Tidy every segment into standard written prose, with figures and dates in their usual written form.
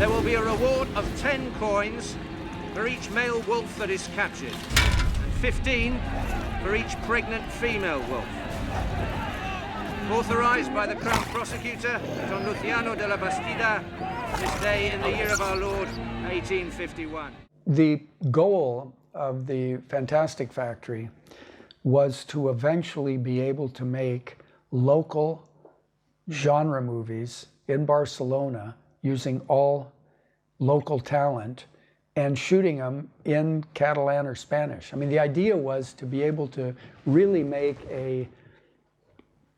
There will be a reward of 10 coins for each male wolf that is captured, and 15 for each pregnant female wolf. Authorized by the Crown Prosecutor, Don Luciano de la Bastida, this day in the year of our Lord, 1851. The goal of the Fantastic Factory was to eventually be able to make local genre movies in Barcelona using all local talent and shooting them in Catalan or Spanish. I mean, the idea was to be able to really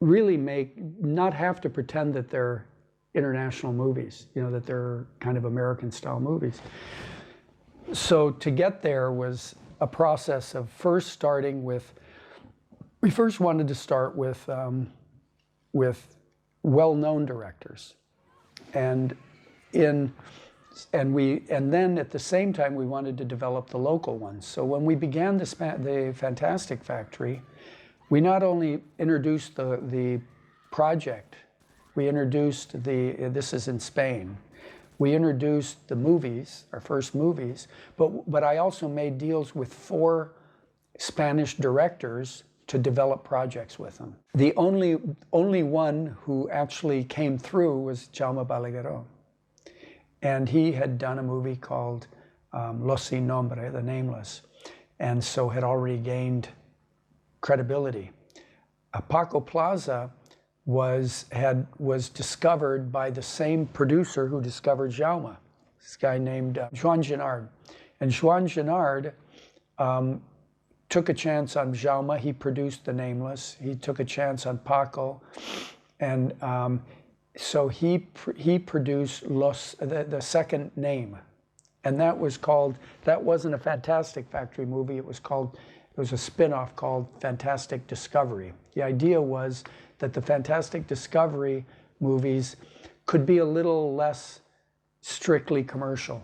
not have to pretend that they're international movies, you know, that they're kind of American style movies. So to get there was a process of first starting with, we first wanted to start with well-known directors. And then at the same time, we wanted to develop the local ones. So when we began the Fantastic Factory, we not only introduced the project, we introduced this is in Spain. We introduced the movies, our first movies, but I also made deals with 4 Spanish directors to develop projects with them. The only one who actually came through was Jaume Balagueró. And he had done a movie called Los Sin Nombre, The Nameless, and so had already gained credibility. Paco Plaza was discovered by the same producer who discovered Jaume, this guy named Joan Genard. And Joan Genard took a chance on Jaume. He produced The Nameless. He took a chance on Paco, and so he produced the second name, and that wasn't a Fantastic Factory movie. It was a spin-off called Fantastic Discovery. The idea was that the Fantastic Discovery movies could be a little less strictly commercial,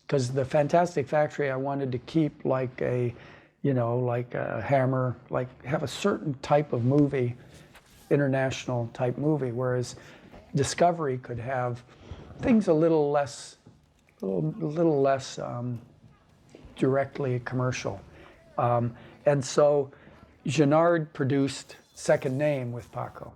because the Fantastic Factory I wanted to keep like a Hammer, have a certain type of movie, international type movie, whereas Discovery could have things a little less directly commercial. And so Genard produced Second Name with Paco.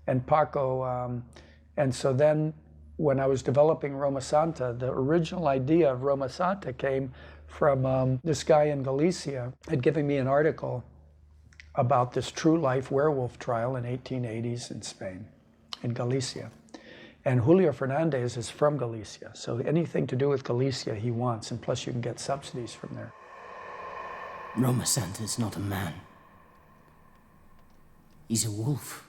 And so then when I was developing ROMASANTA, the original idea of ROMASANTA came from this guy in Galicia had given me an article about this true life werewolf trial in 1880s in Spain, in Galicia. And Julio Fernandez is from Galicia, so anything to do with Galicia he wants, and plus you can get subsidies from there. ROMASANTA is not a man. He's a wolf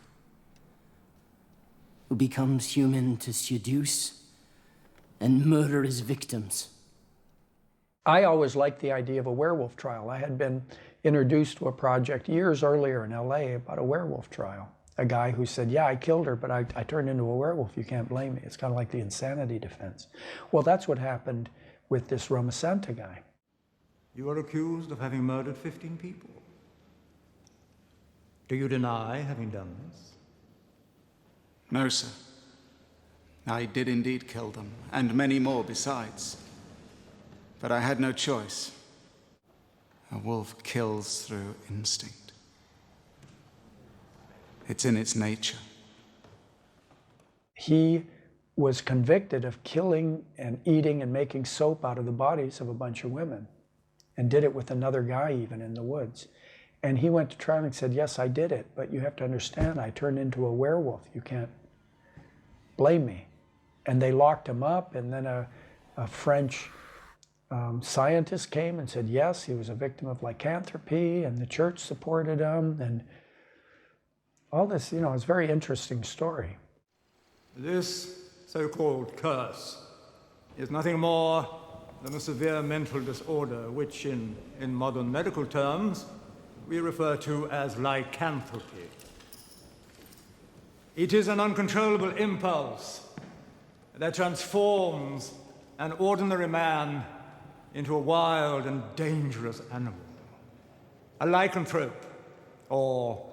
who becomes human to seduce and murder his victims. I always liked the idea of a werewolf trial. I had been introduced to a project years earlier in LA about a werewolf trial. A guy who said, yeah, I killed her, but I turned into a werewolf. You can't blame me. It's kind of like the insanity defense. Well, that's what happened with this ROMASANTA guy. You are accused of having murdered 15 people. Do you deny having done this? No, sir. I did indeed kill them, and many more besides. But I had no choice. A wolf kills through instinct. It's in its nature. He was convicted of killing and eating and making soap out of the bodies of a bunch of women, and did it with another guy even in the woods. And he went to trial and said, yes, I did it, but you have to understand, I turned into a werewolf. You can't blame me. And they locked him up, and then a French scientist came and said, yes, he was a victim of lycanthropy, and the church supported him, and all this, it's a very interesting story. This so-called curse is nothing more than a severe mental disorder, which in modern medical terms, we refer to as lycanthropy. It is an uncontrollable impulse that transforms an ordinary man into a wild and dangerous animal. A lycanthrope, or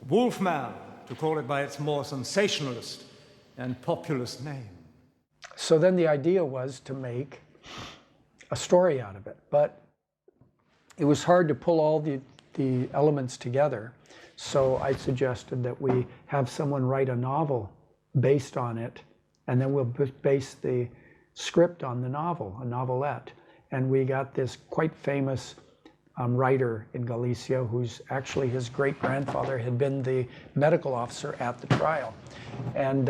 wolfman, to call it by its more sensationalist and populist name. So then the idea was to make a story out of it, but it was hard to pull all the elements together. So I suggested that we have someone write a novel based on it, and then we'll base the script on the novel, a novelette. And we got this quite famous writer in Galicia, who's actually, his great-grandfather had been the medical officer at the trial. And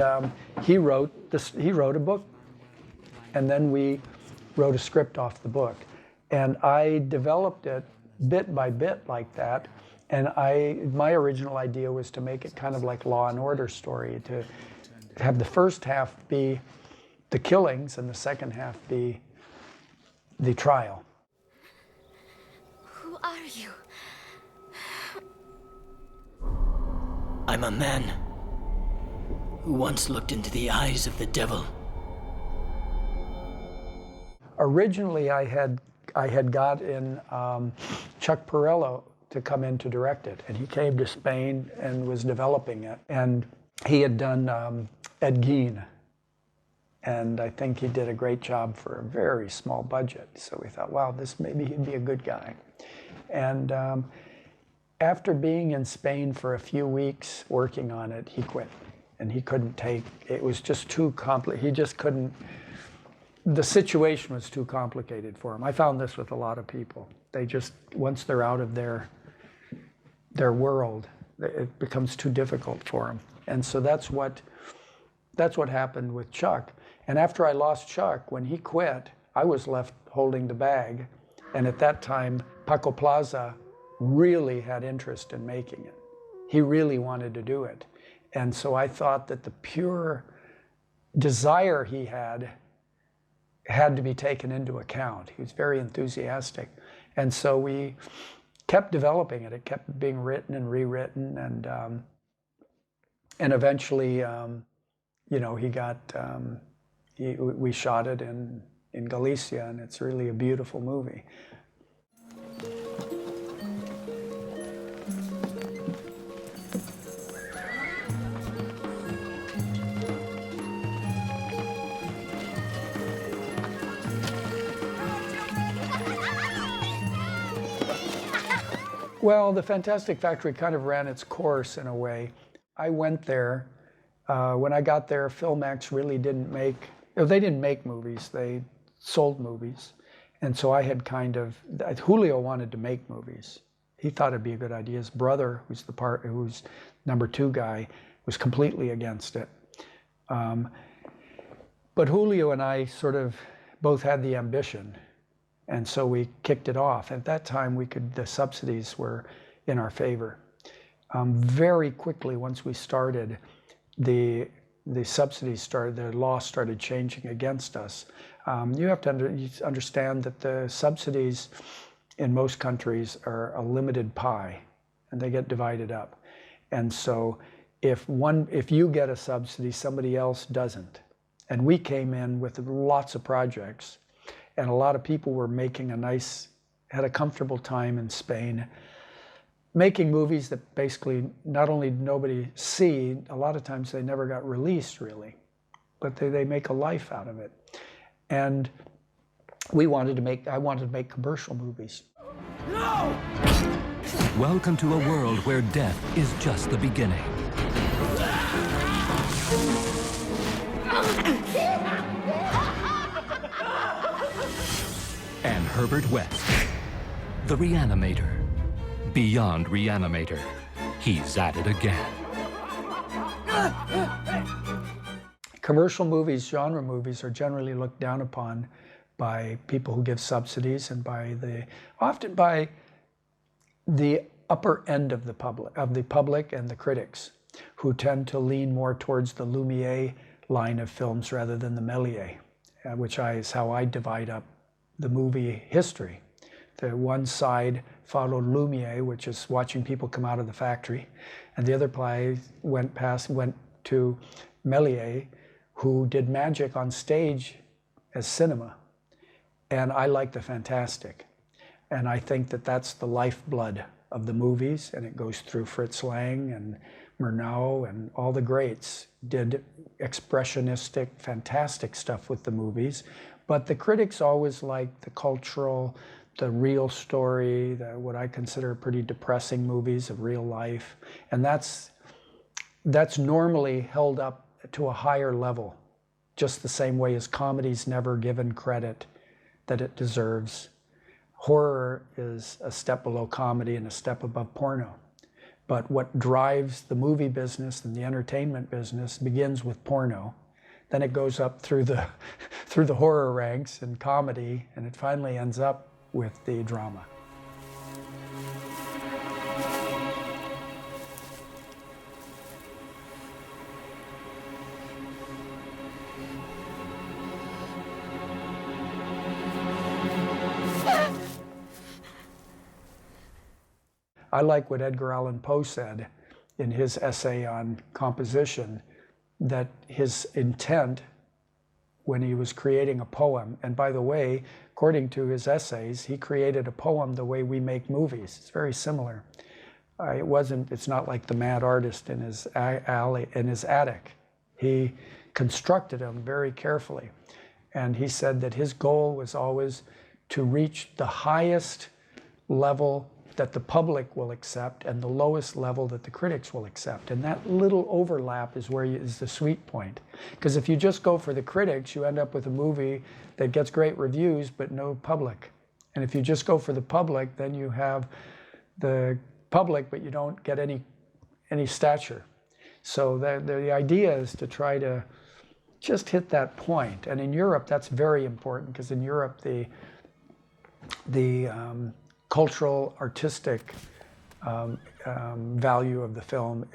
he wrote a book, and then we wrote a script off the book. And I developed it bit by bit like that. And my original idea was to make it kind of like Law and Order story, to have the first half be the killings and the second half be the trial. Who are you? I'm a man who once looked into the eyes of the devil. Originally, I had got in Chuck Perello to come in to direct it, and he came to Spain and was developing it. And he had done Ed Gein, and I think he did a great job for a very small budget. So we thought, wow, maybe he'd be a good guy. And after being in Spain for a few weeks working on it, he quit, and he couldn't take it. Was just too complicated. He just couldn't. The situation was too complicated for him. I found this with a lot of people. They just, once they're out of their world, it becomes too difficult for them. And so that's what happened with Chuck. And after I lost Chuck, when he quit, I was left holding the bag. And at that time, Paco Plaza really had interest in making it. He really wanted to do it. And so I thought that the pure desire he had to be taken into account. He was very enthusiastic. And so we kept developing it. It kept being written and rewritten, and eventually, we shot it in Galicia, and it's really a beautiful movie. Well, the Fantastic Factory kind of ran its course in a way. I went there. When I got there, Filmax really didn't make movies, they sold movies. And so I had Julio wanted to make movies. He thought it'd be a good idea. His brother, who's number 2 guy, was completely against it. But Julio and I sort of both had the ambition. And so we kicked it off. At that time, the subsidies were in our favor. Very quickly, once we started, the subsidies started, the law started changing against us. You have to understand that the subsidies in most countries are a limited pie, and they get divided up. And so if you get a subsidy, somebody else doesn't. And we came in with lots of projects, and a lot of people were had a comfortable time in Spain, making movies that basically not only nobody see, a lot of times they never got released really, but they make a life out of it. And I wanted to make commercial movies. No! Welcome to a world where death is just the beginning. And Herbert West, the Reanimator. Beyond Reanimator, he's at it again. Commercial movies, genre movies, are generally looked down upon by people who give subsidies and often by the upper end of the public and the critics, who tend to lean more towards the Lumiere line of films rather than the Méliès, which is how I divide up the movie history. The one side followed Lumiere, which is watching people come out of the factory, and the other side went to Méliès, who did magic on stage as cinema. And I like the fantastic. And I think that that's the lifeblood of the movies, and it goes through Fritz Lang and Murnau and all the greats did expressionistic, fantastic stuff with the movies, but the critics always liked the cultural, the real story, what I consider pretty depressing movies of real life, and that's normally held up to a higher level, just the same way as comedy's never given credit that it deserves. Horror is a step below comedy and a step above porno. But what drives the movie business and the entertainment business begins with porno. Then it goes up through the horror ranks and comedy, and it finally ends up with the drama. I like what Edgar Allan Poe said in his essay on composition, that his intent when he was creating a poem, and by the way, according to his essays, he created a poem the way we make movies. It's very similar. It's not like the mad artist in his attic. He constructed them very carefully. And he said that his goal was always to reach the highest level that the public will accept and the lowest level that the critics will accept. And that little overlap is where is the sweet point. Because if you just go for the critics, you end up with a movie that gets great reviews but no public. And if you just go for the public, then you have the public but you don't get any stature. So the idea is to try to just hit that point. And in Europe, that's very important, because in Europe, the cultural, artistic value of the film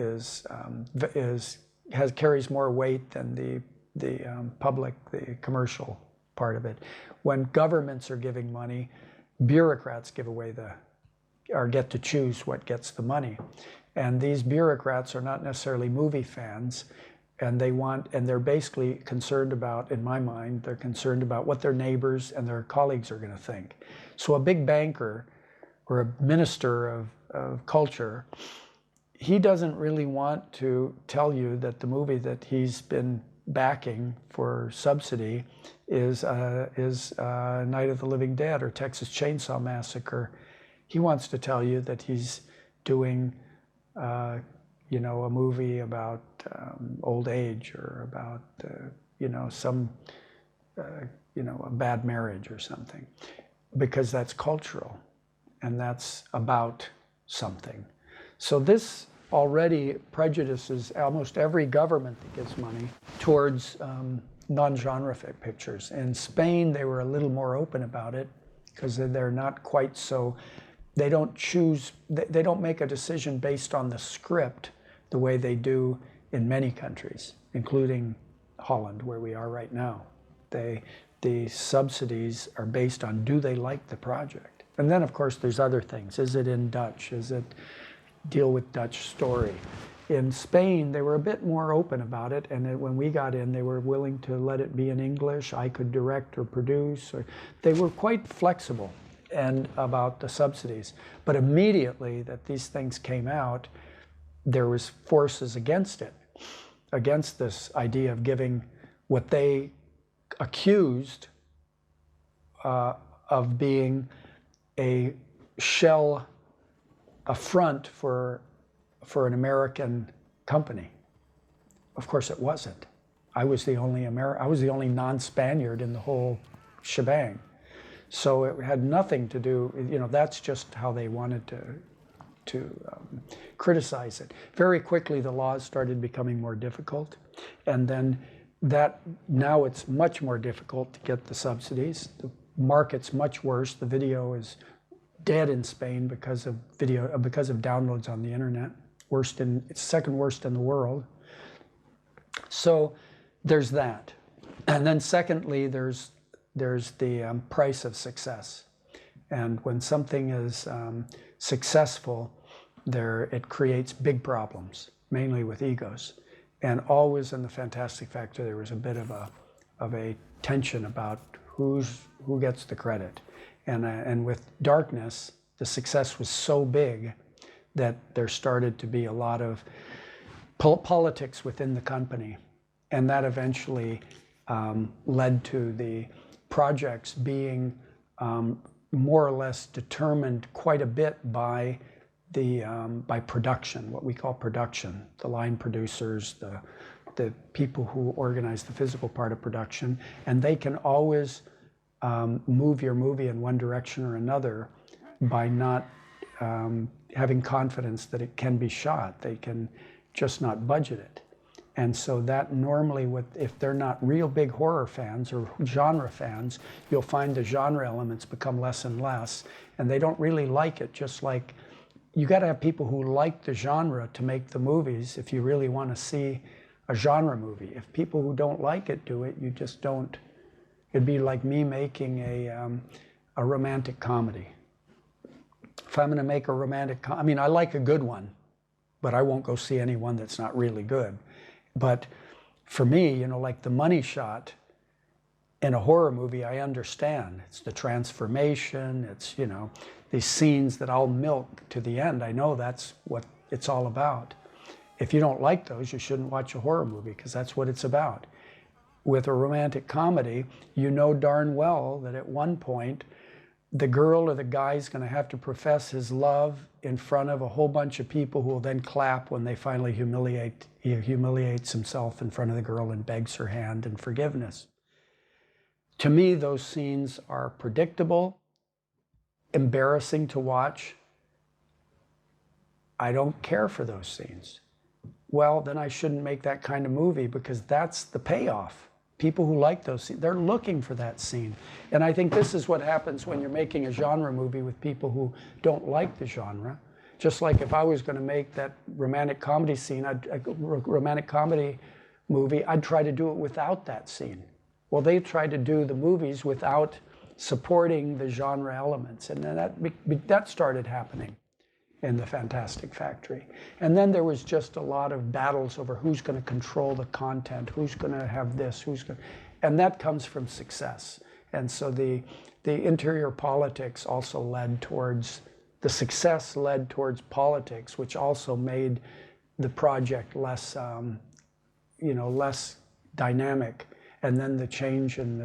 carries more weight than the public, the commercial part of it. When governments are giving money, bureaucrats get to choose what gets the money. And these bureaucrats are not necessarily movie fans, and they're basically concerned about, in my mind, they're concerned about what their neighbors and their colleagues are going to think. So a big banker or a minister of culture, he doesn't really want to tell you that the movie that he's been backing for subsidy is Night of the Living Dead or Texas Chainsaw Massacre. He wants to tell you that he's doing a movie about old age, or about a bad marriage or something, because that's cultural and that's about something. So this already prejudices almost every government that gives money towards non-genre pictures. In Spain, they were a little more open about it, because they're not quite so, they don't make a decision based on the script the way they do in many countries, including Holland, where we are right now. The subsidies are based on, do they like the project? And then, of course, there's other things. Is it in Dutch? Is it deal with Dutch story? In Spain, they were a bit more open about it, and when we got in, they were willing to let it be in English. I could direct or produce. They were quite flexible about the subsidies. But immediately that these things came out, there was forces against it, against this idea of giving what they accused of being a front for an American company. Of course it wasn't. I was the only non-Spaniard in the whole shebang. So it had nothing to do, that's just how they wanted to criticize it. Very quickly the laws started becoming more difficult, and then now it's much more difficult to get the subsidies. The market's much worse. The video is dead in Spain because of downloads on the internet. It's second worst in the world. So there's that. And then secondly, there's the price of success. And when something is successful, it creates big problems, mainly with egos. And always in the Fantastic Factor, there was a bit of a tension about who gets the credit. And with Darkness, the success was so big that there started to be a lot of politics within the company. And that eventually led to the projects being more or less determined quite a bit by by production, what we call production, the line producers, the people who organize the physical part of production, and they can always move your movie in one direction or another by not having confidence that it can be shot. They can just not budget it. And so that normally, if they're not real big horror fans or genre fans, you'll find the genre elements become less and less, and they don't really like it. Just like you got to have people who like the genre to make the movies if you really want to see a genre movie. If people who don't like it do it, you just don't. It'd be like me making a romantic comedy. If I'm going to make a romantic I mean, I like a good one, but I won't go see anyone that's not really good. But for me, you know, like the money shot in a horror movie, I understand. It's the transformation, it's, you know, these scenes that I'll milk to the end. I know that's what it's all about. If you don't like those, you shouldn't watch a horror movie, because that's what it's about. With a romantic comedy, you know darn well that at one point, the girl or the guy's going to have to profess his love in front of a whole bunch of people who will then clap when they finally he humiliates himself in front of the girl and begs her hand and forgiveness. To me, those scenes are predictable, embarrassing to watch. I don't care for those scenes. Well, then I shouldn't make that kind of movie, because that's the payoff. People who like those scenes, they're looking for that scene. And I think this is what happens when you're making a genre movie with people who don't like the genre. Just like if I was going to make that romantic comedy scene, a romantic comedy movie, I'd try to do it without that scene. Well, they tried to do the movies without supporting the genre elements. And then that started happening in the Fantastic Factory. And then there was just a lot of battles over who's going to control the content, who's going to have this, and that comes from success. And so the interior politics also led towards, the success led towards politics, which also made the project less, less dynamic. And then the change in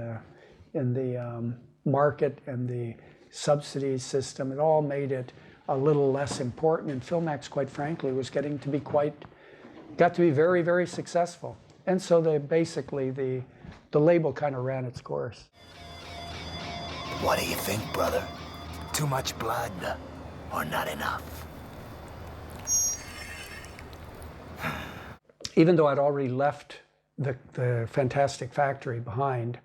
the market and the subsidy system, it all made it a little less important, and Filmax, quite frankly, was got to be very, very successful. And so basically the label kind of ran its course. What do you think, brother? Too much blood or not enough? Even though I'd already left the Fantastic Factory behind,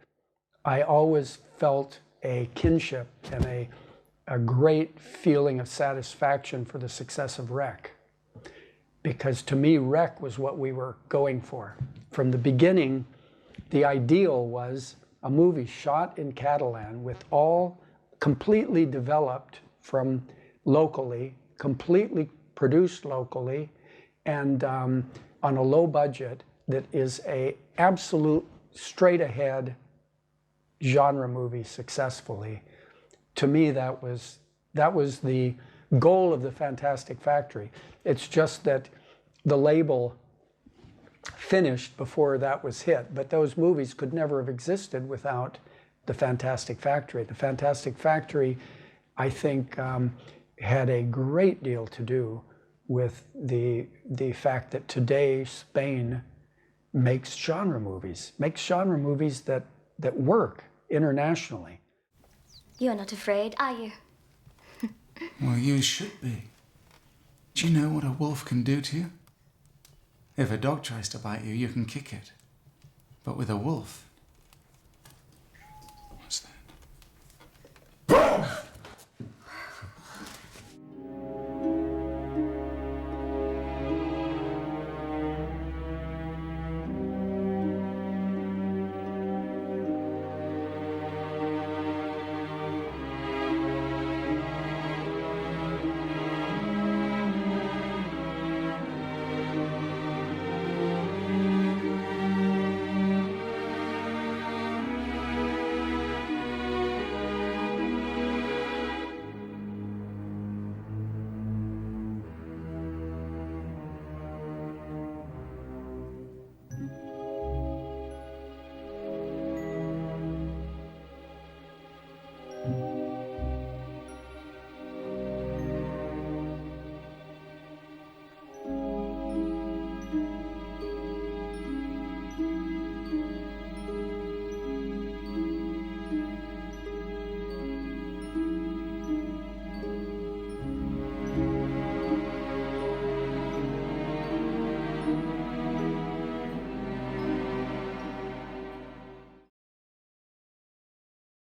I always felt a kinship and a great feeling of satisfaction for the success of Rec. Because to me, Rec was what we were going for. From the beginning, the ideal was a movie shot in Catalan with all completely developed from locally, completely produced locally, and on a low budget that is a absolute straight ahead genre movie successfully. To me, that was the goal of the Fantastic Factory. It's just that the label finished before that was hit, but those movies could never have existed without the Fantastic Factory. The Fantastic Factory, I think, had a great deal to do with the fact that today Spain makes genre movies that work internationally. You're not afraid, are you? Well, you should be. Do you know what a wolf can do to you? If a dog tries to bite you, you can kick it. But with a wolf,